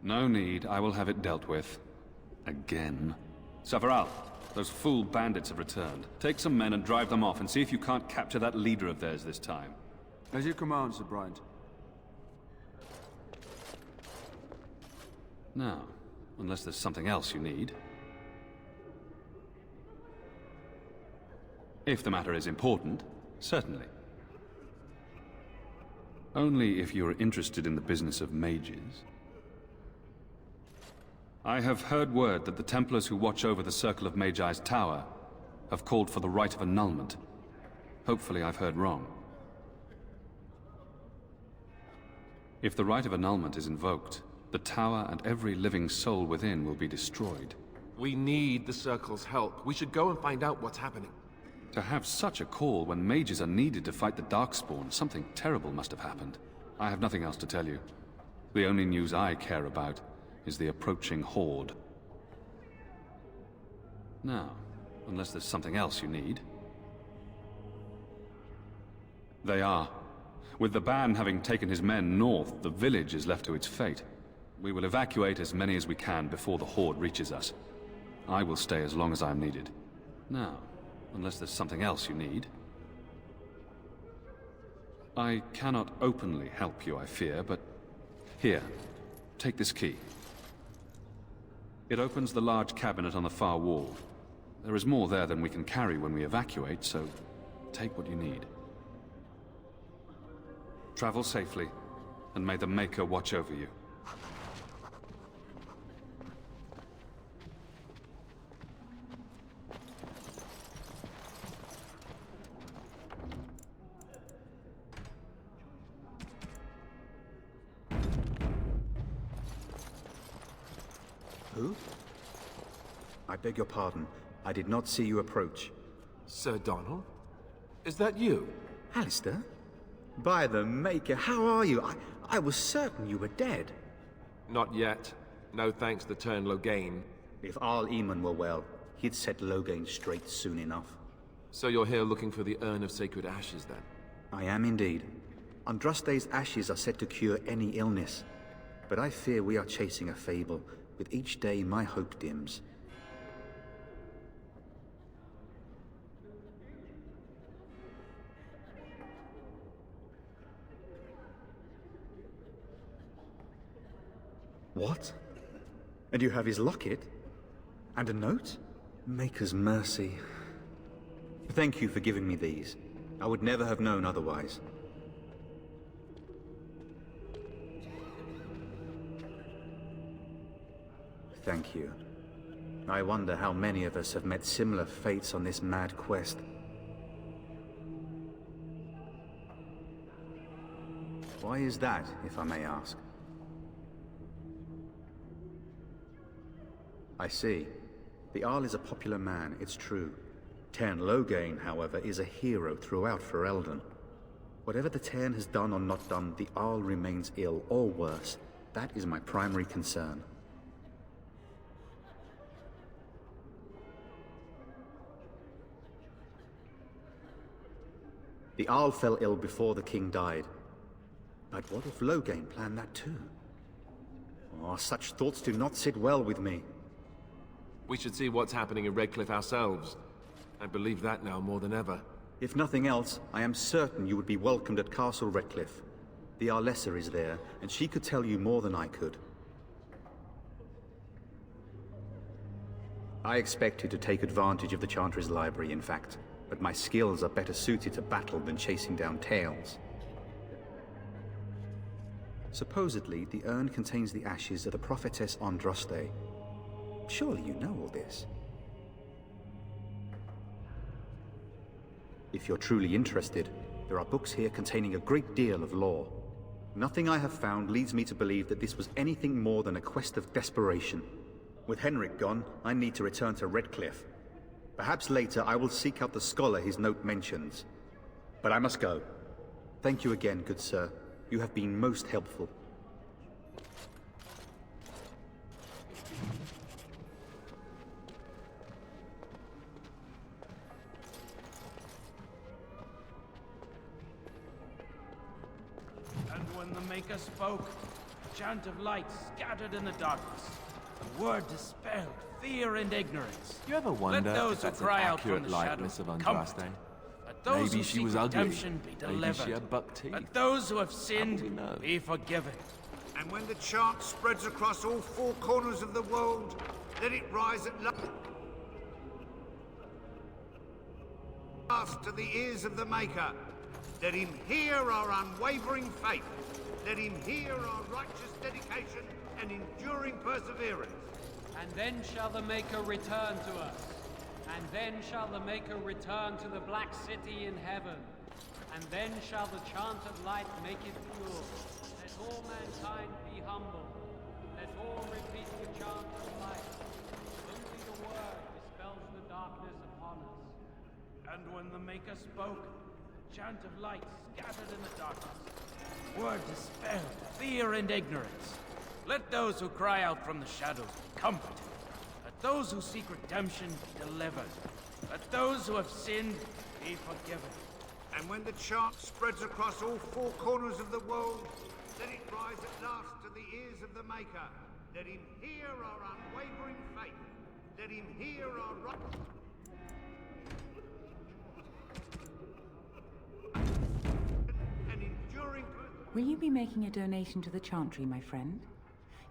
No need, I will have it dealt with. Again. Savaral, those fool bandits have returned. Take some men and drive them off and see if you can't capture that leader of theirs this time. As you command, Sir Bryant. Now, unless there's something else you need. If the matter is important, certainly. Only if you're interested in the business of mages. I have heard word that the Templars who watch over the Circle of Magi's tower have called for the rite of annulment. Hopefully I've heard wrong. If the rite of annulment is invoked, the tower and every living soul within will be destroyed. We need the Circle's help. We should go and find out what's happening. To have such a call when mages are needed to fight the Darkspawn, something terrible must have happened. I have nothing else to tell you. The only news I care about is the approaching horde. Now, unless there's something else you need. They are. With the ban having taken his men north, the village is left to its fate. We will evacuate as many as we can before the horde reaches us. I will stay as long as I am needed. Now, unless there's something else you need. I cannot openly help you, I fear, but... Here, take this key. It opens the large cabinet on the far wall. There is more there than we can carry when we evacuate, so take what you need. Travel safely, and may the Maker watch over you. Who? I beg your pardon. I did not see you approach. Sir Donnell? Is that you? Alistair? By the Maker, how are you? I was certain you were dead. Not yet. No thanks to Tean Loghain. If Arl Eamon were well, he'd set Loghain straight soon enough. So you're here looking for the Urn of Sacred Ashes, then? I am indeed. Andraste's ashes are said to cure any illness. But I fear we are chasing a fable. With each day, my hope dims. What? And you have his locket? And a note? Maker's mercy. Thank you for giving me these. I would never have known otherwise. Thank you. I wonder how many of us have met similar fates on this mad quest. Why is that, if I may ask? I see. The Arl is a popular man, it's true. Tairn Loghain, however, is a hero throughout Ferelden. Whatever the Tairn has done or not done, the Arl remains ill, or worse. That is my primary concern. The Arl fell ill before the king died. But what if Loghain planned that too? Oh, such thoughts do not sit well with me. We should see what's happening in Redcliffe ourselves. I believe that now more than ever. If nothing else, I am certain you would be welcomed at Castle Redcliffe. The Arlessa is there, and she could tell you more than I could. I expected to take advantage of the Chantry's library, in fact, but my skills are better suited to battle than chasing down tales. Supposedly, the urn contains the ashes of the prophetess Andraste. Surely you know all this. If you're truly interested, there are books here containing a great deal of lore. Nothing I have found leads me to believe that this was anything more than a quest of desperation. With Henrik gone, I need to return to Redcliffe. Perhaps later I will seek out the scholar his note mentions. But I must go. Thank you again, good sir. You have been most helpful. And when the Maker spoke, a chant of light scattered in the darkness. The word dispelled fear and ignorance. You ever wonder Let those if that's who cry an out from accurate the likeness shadows of comfort. Andraste? Let those Maybe who she seek was ugly. redemption be Maybe delivered. she had buck teeth. Let those who have sinned be forgiven. And when the chant spreads across all four corners of the world, let it rise at last to the ears of the Maker. Let him hear our unwavering faith. Let him hear our righteous dedication and enduring perseverance. And then shall the Maker return to us. And then shall the Maker return to the Black City in heaven. And then shall the chant of light make it pure. Let all mankind be humble. Let all repeat the chant of light. Only the word dispels the darkness upon us. And when the Maker spoke, a chant of light scattered in the darkness. Word dispelled fear and ignorance. Let those who cry out from the shadows be comforted. Let those who seek redemption be delivered. Let those who have sinned be forgiven. And when the chant spreads across all four corners of the world, let it rise at last to the ears of the Maker. Let him hear our unwavering faith. Let him hear our and enduring. Will you be making a donation to the Chantry, my friend?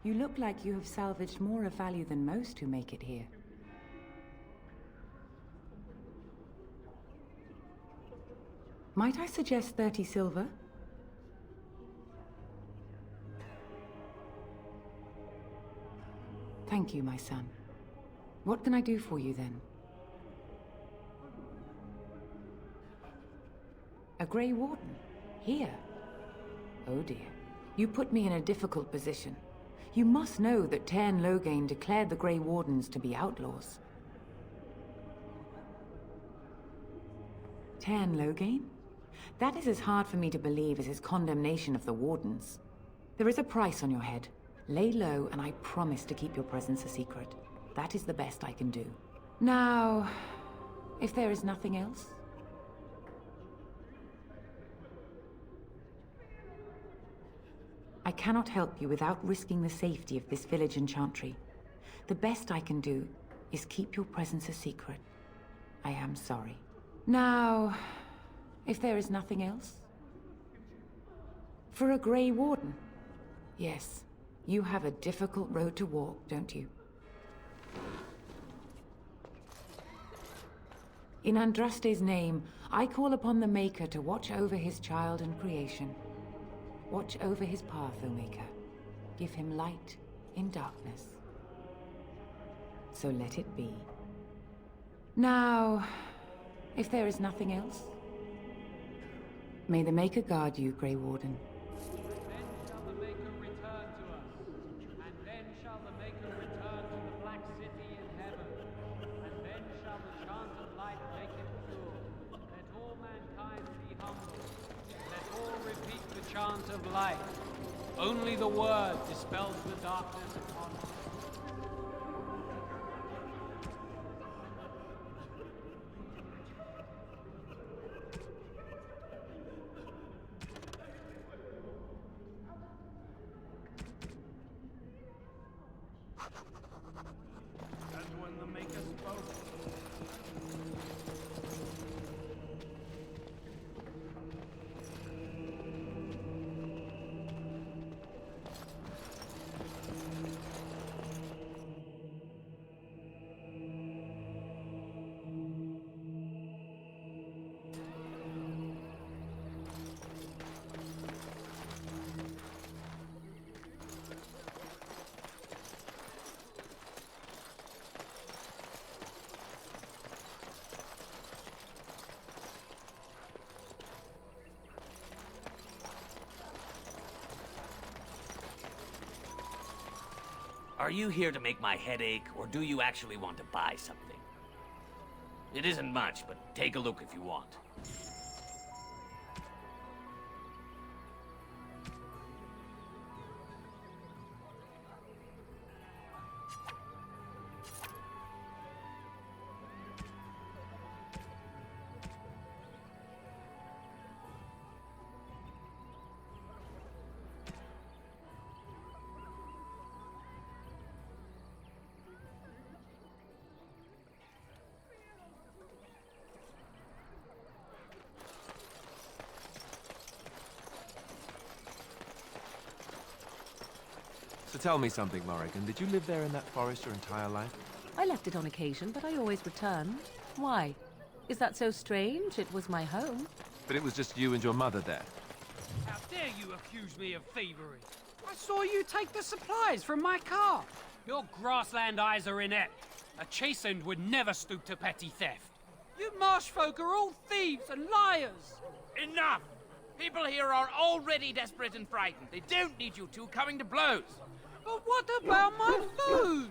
You look like you have salvaged more of value than most who make it here. Might I suggest 30 silver? Thank you, my son. What can I do for you then? A Grey Warden? Here? Oh dear. You put me in a difficult position. You must know that Tairn Loghain declared the Grey Wardens to be outlaws. Tairn Loghain? That is as hard for me to believe as his condemnation of the Wardens. There is a price on your head. Lay low, and I promise to keep your presence a secret. That is the best I can do. Now, if there is nothing else... I cannot help you without risking the safety of this village and Chantry. The best I can do is keep your presence a secret. I am sorry. Now, if there is nothing else... For a Grey Warden? Yes, you have a difficult road to walk, don't you? In Andraste's name, I call upon the Maker to watch over his child and creation. Watch over his path, O Maker. Give him light in darkness. So let it be. Now, if there is nothing else, may the Maker guard you, Grey Warden. Then shall the Maker return to us, and then shall the Maker return to the Black City in heaven, and then shall the chant of light make it pure. Let all mankind be humble. Let all repeat the chant of light. Only the word dispels the darkness upon us. And when the Maker spoke, Are you here to make my head ache, or do you actually want to buy something? It isn't much, but take a look if you want. So tell me something, Morrigan. Did you live there in that forest your entire life? I left it on occasion, but I always returned. Why? Is that so strange? It was my home. But it was just you and your mother there. how dare you accuse me of thievery? I saw you take the supplies from my car. Your grassland eyes are inept. A chastened would never stoop to petty theft. You marsh folk are all thieves and liars. Enough! People here are already desperate and frightened. They don't need you two coming to blows. But what about my food?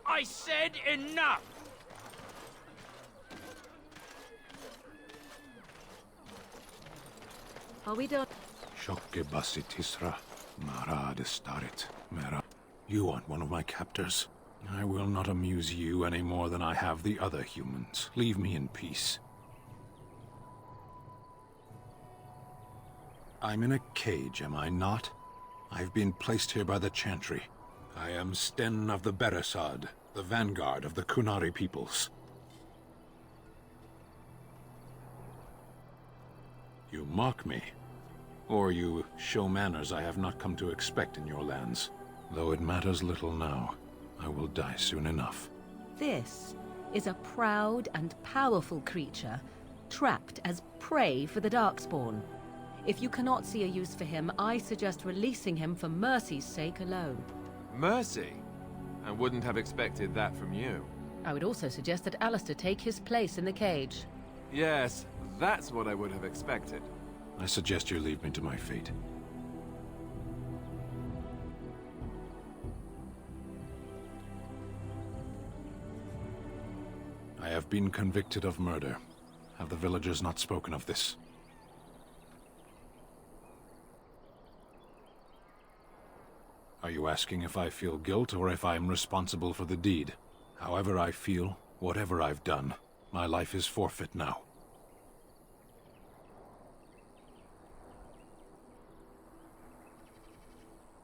I said enough! Are we done? Shokke basitisra, mara starit, mera. You aren't one of my captors. I will not amuse you any more than I have the other humans. Leave me in peace. I'm in a cage, am I not? I've been placed here by the Chantry. I am Sten of the Beresad, the vanguard of the Kunari peoples. You mock me, or you show manners I have not come to expect in your lands. Though it matters little now, I will die soon enough. This is a proud and powerful creature, trapped as prey for the Darkspawn. If you cannot see a use for him, I suggest releasing him for mercy's sake alone. Mercy? I wouldn't have expected that from you. I would also suggest that Alistair take his place in the cage. Yes, that's what I would have expected. I suggest you leave me to my fate. I have been convicted of murder. Have the villagers not spoken of this? Are you asking if I feel guilt or if I am responsible for the deed? However I feel, whatever I've done, my life is forfeit now.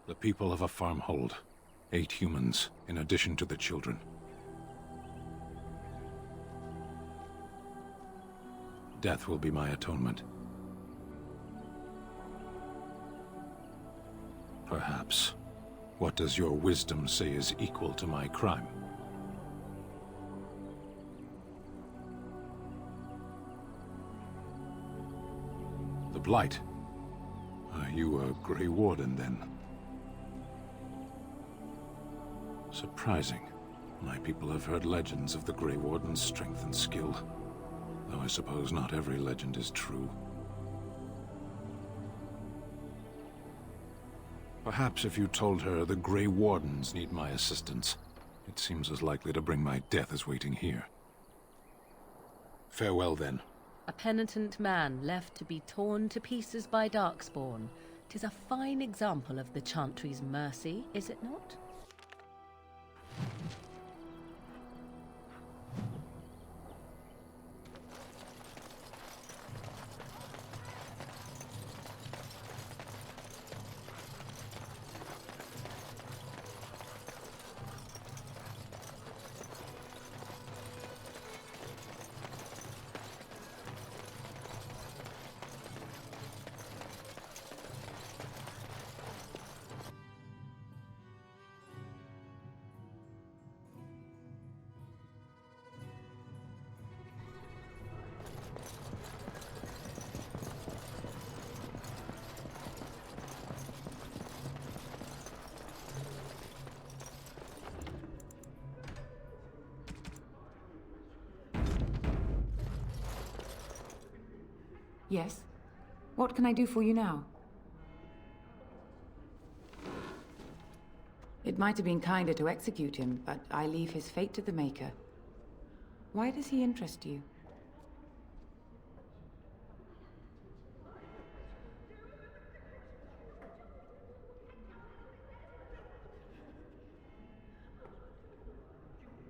The people of a farmhold. 8 humans, in addition to the children. Death will be my atonement. Perhaps. What does your wisdom say is equal to my crime? Blight. Are you a Grey Warden, then? Surprising. My people have heard legends of the Grey Warden's strength and skill, though I suppose not every legend is true. Perhaps if you told her the Grey Wardens need my assistance, it seems as likely to bring my death as waiting here. Farewell, then. A penitent man left to be torn to pieces by Darkspawn. 'Tis a fine example of the Chantry's mercy, is it not? Yes? What can I do for you now? It might have been kinder to execute him, but I leave his fate to the Maker. Why does he interest you?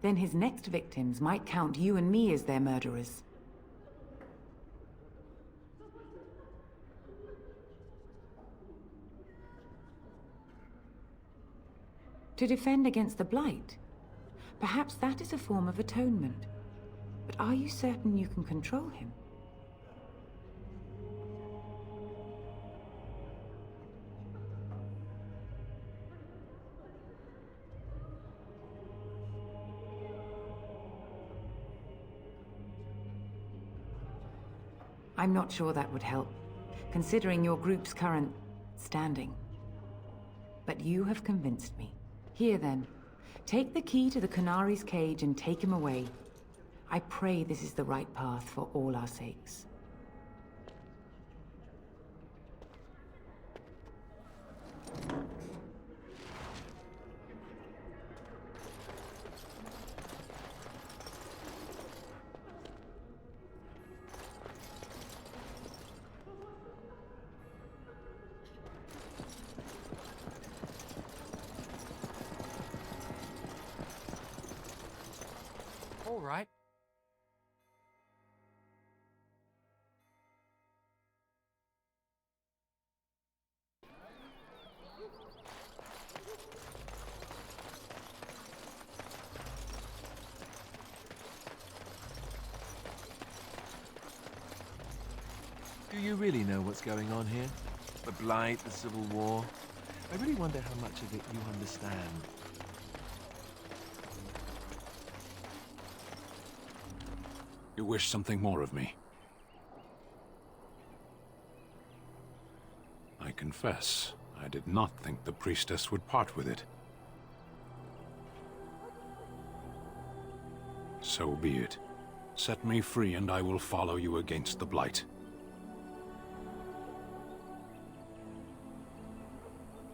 Then his next victims might count you and me as their murderers. To defend against the Blight? Perhaps that is a form of atonement. But are you certain you can control him? I'm not sure that would help, considering your group's current standing. But you have convinced me. Here then, take the key to the Canary's cage and take him away. I pray this is the right path for all our sakes. All right. Do you really know what's going on here? The Blight, the Civil War? I really wonder how much of it you understand. You wish something more of me? I confess, I did not think the priestess would part with it. So be it. Set me free and I will follow you against the Blight.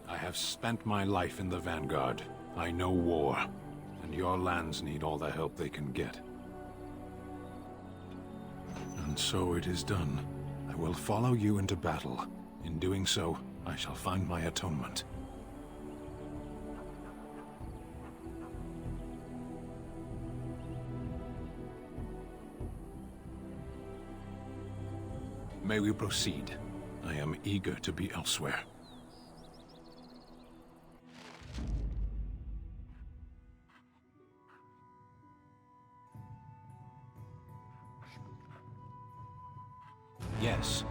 I have spent my life in the Vanguard. I know war, and your lands need all the help they can get. And so it is done. I will follow you into battle. In doing so, I shall find my atonement. May we proceed? I am eager to be elsewhere. Yes.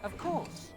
Of course.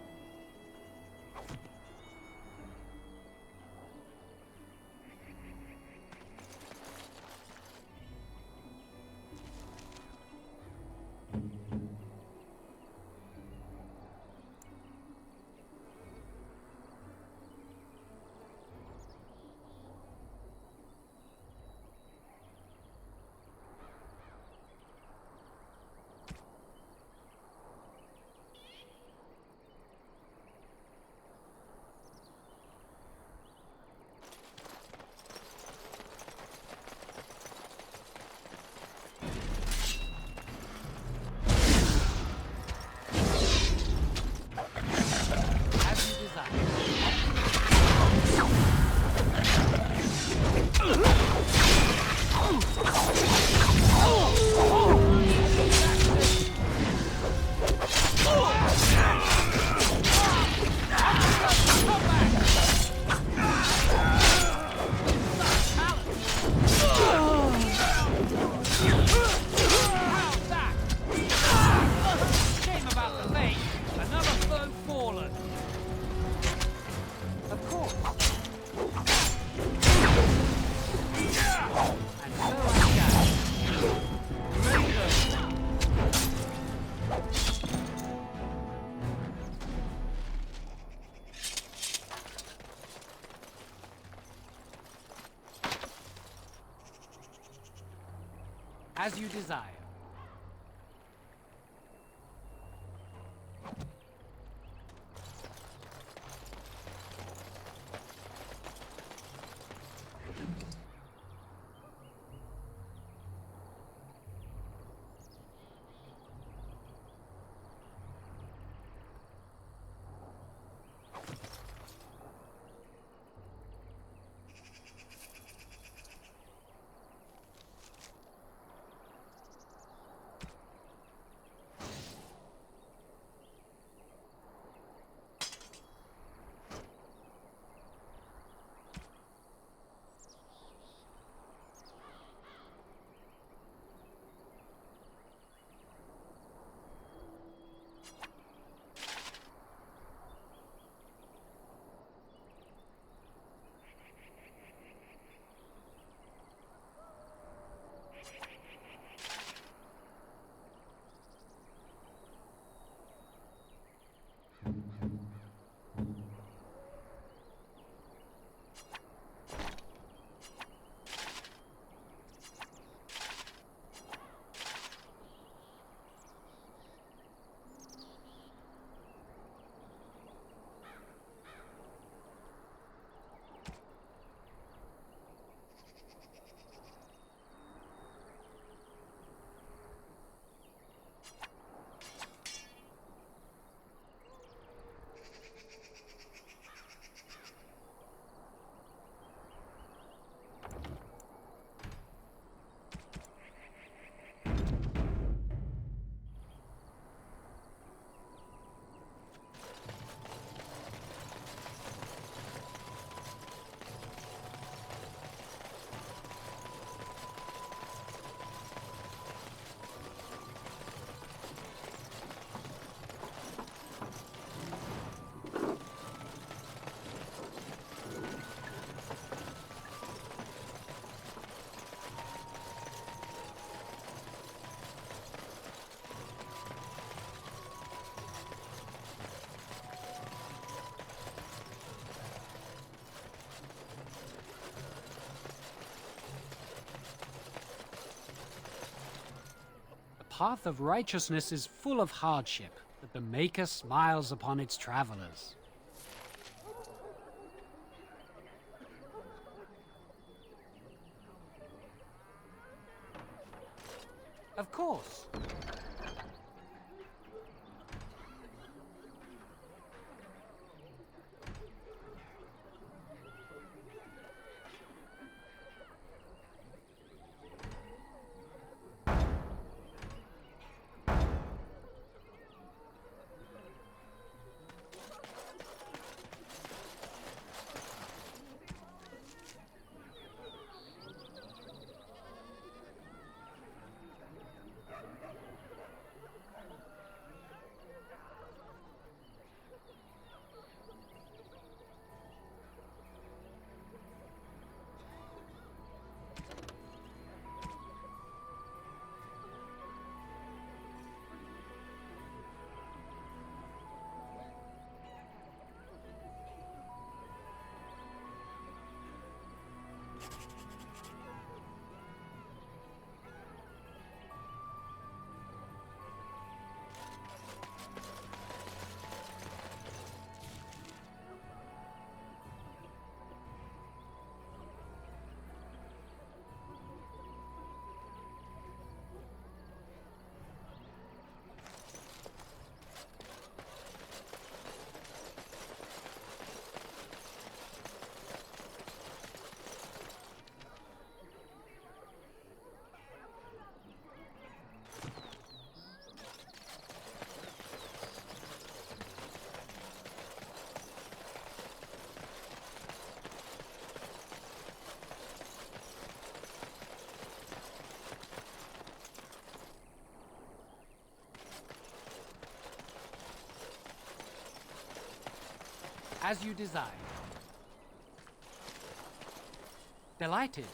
As you desire. path of righteousness is full of hardship, but the Maker smiles upon its travelers. Of course. As you desire. Delighted.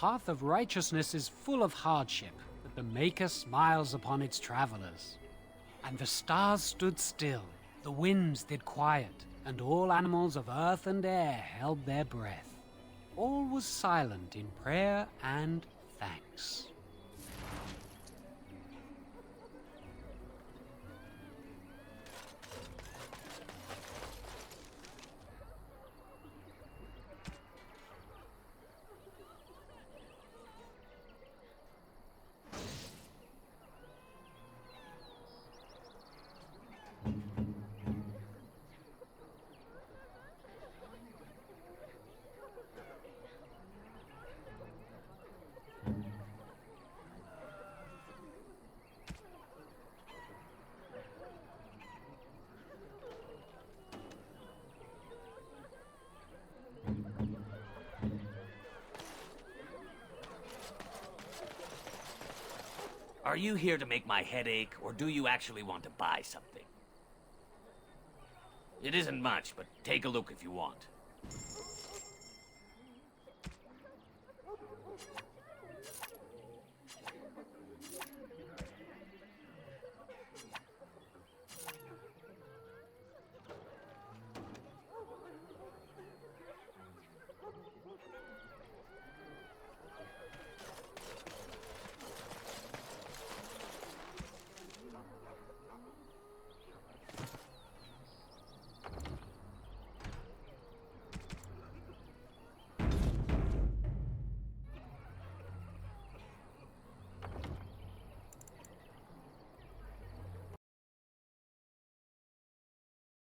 path of righteousness is full of hardship, but the Maker smiles upon its travelers. And the stars stood still, the winds did quiet, and all animals of earth and air held their breath. All was silent in prayer and thanks. Are you here to make my head ache, or do you actually want to buy something? It isn't much, but take a look if you want.